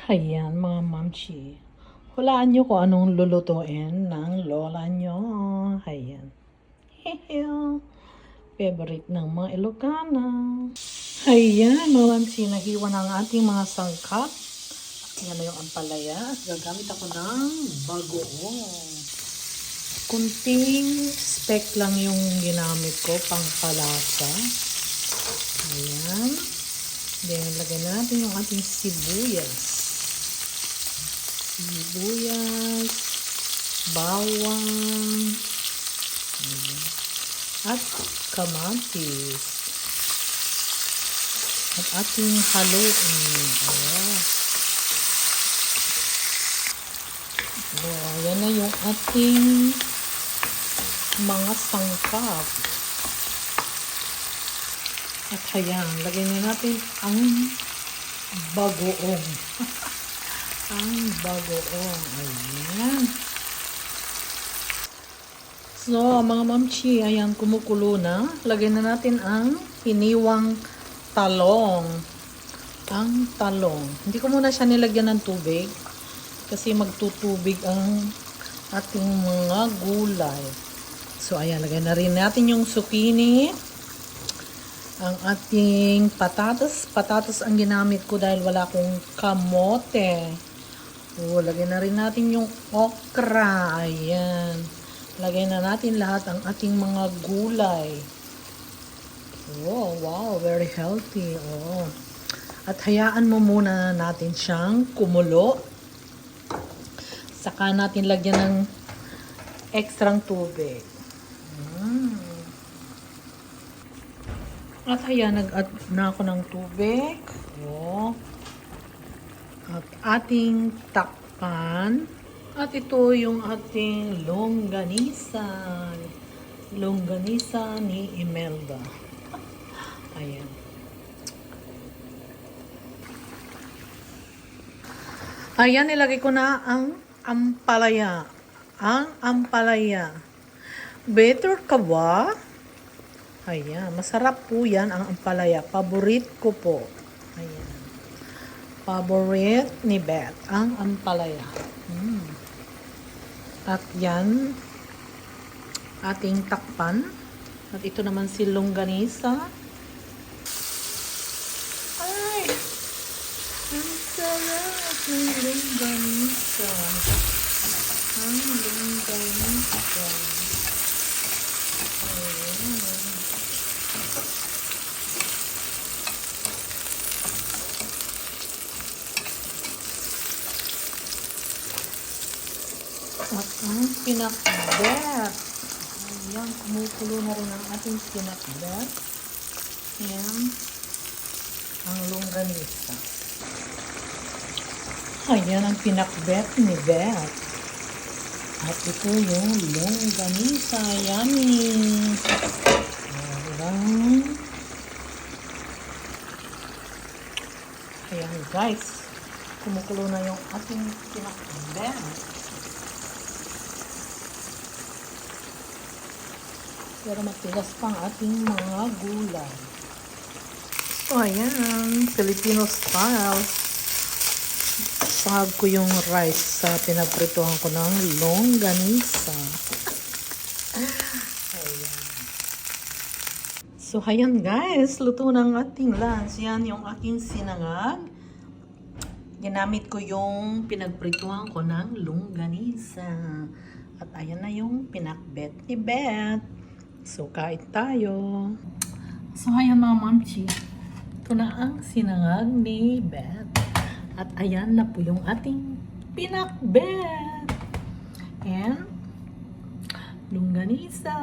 Ayan mga mamchi. Hulaan nyo kung anong lulutuin ng lola nyo. Ayan. Hehe. Favorite ng mga Ilocana. Ayan mga mamchi. Nahiwa ng ating mga sangkap. Ayan na yung ampalaya. At gagamit ako ng bagoong. Kunting speck lang yung ginamit ko pang palasa. Ayan. Then, lagyan natin yung ating sibuyas. Sibuyas, bawang, at kamatis. At ating haluin. Yan na yung ating mga sangkap. At ayan, lagyan na natin ang bagoong. Ang bagoong. Ayan. So, mga mamchi, ayan, kumukulo na. Lagyan na natin ang hiniwang talong. Ang talong. Hindi ko muna siya nilagyan ng tubig kasi magtutubig ang ating mga gulay. So, ayan, lagyan na rin natin yung zucchini. Ang ating patatas. Patatas ang ginamit ko dahil wala akong kamote. Lagyan na rin natin yung okra. Ayan. Lagyan na natin lahat ang ating mga gulay. Wow, very healthy. At hayaan mo muna natin siyang kumulo. Saka natin lagyan ng ekstrang tubig. At ayan, nag-add na ako ng tubig. At ating takpan. At ito yung ating longganisa. Longganisa ni Imelda. Ayan. Ayan, nilagay ko na ang ampalaya. Ang ampalaya. Better ka ba? Ayan, masarap po yan ang ampalaya. Paborit ko po. Ayan. Paborit ni Beth ang ampalaya. At yan, ating takpan. At ito naman si longganisa. Ay! Ang sarap ng longganisa. Ang longganisa. Ayan. At ang pinakbet. Ayan, kumukulo na rin ang ating pinakbet. Ayan, ang longganisa. Ayan ang pinakbet ni Beth. At ito yung longganisa. Yummy! Ayan guys, kumukulo na yung ating pinakbet. Pero matigas pang ating mga gulay. So, ayan. Filipino style. Sahag ko yung rice sa pinagprituhan ko ng longganisa. Ayan. So, ayan guys. Luto ng ating lunch. Yan yung aking sinangag. Ginamit ko yung pinagprituhan ko ng longganisa. At ayan na yung pinakbet ni Beth. So, kain tayo. So, ayan mga mamchi. Ito na ang sinangag ni Beth. At ayan na po yung ating pinakbet. And, longganisa.